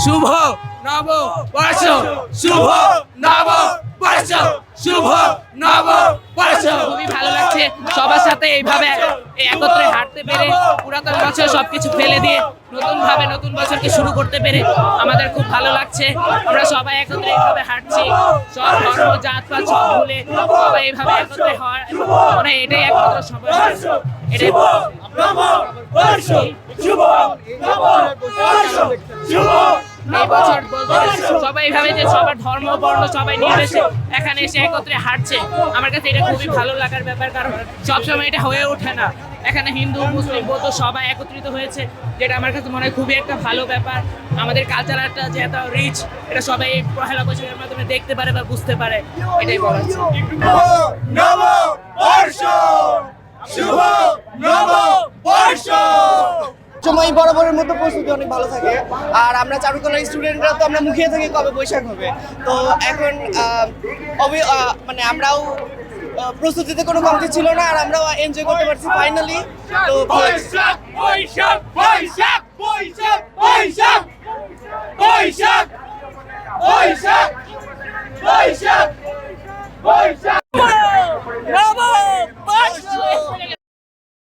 শুভ নববর্ষ, শুভ নববর্ষ, শুভ নববর্ষ। খুবই ভালো লাগছে সবার সাথে এইভাবে একত্রে হাঁটতে পেরে, পুরাতন বছর সবকিছু ফেলে দিয়ে নতুন ভাবে নতুন বছরকে শুরু করতে পেরে আমাদের খুব ভালো লাগছে। আমরা সবাই একত্রে এইভাবে হাঁটছি, সব ধর্ম জাতপাত সব ভুলে সবাই এইভাবে একত্রে হওয়ার মানে এটাই একমাত্র সময়। এটাই এই বছর সবাই এইভাবে যে সবার ধর্ম বর্ণ সবাই নির্বিশেষে এখানে এসে একত্রে হাঁটছে, আমার কাছে এটা খুবই ভালো লাগার ব্যাপার। কারণ সবসময় এটা হয়ে ওঠে না, এখানে হিন্দু মুসলিম বৌদ্ধ সবাই একত্রিত হয়েছে, যেটা আমার কাছে মনে হয় খুবই একটা ভালো ব্যাপার। আমাদের কালচারটা যে এত রিচ, এটা সবাই পহেলা বৈশাখের মাধ্যমে দেখতে পারে বা বুঝতে পারে, এটাই বলা হচ্ছে। শুভ নববর্ষ। সময় বরাবরের মতো প্রস্তুতি অনেক ভালো থাকে। আর আমরা চারুকলার স্টুডেন্টরা তো আমরা মুখিয়ে থাকি কবে বৈশাখ হবে। তো এখন মানে আমরাও প্রস্তুতিতে কোনো কমতি ছিল না, আর আমরাও এনজয় করতে পারছি ফাইনালি। তো বৈশাখ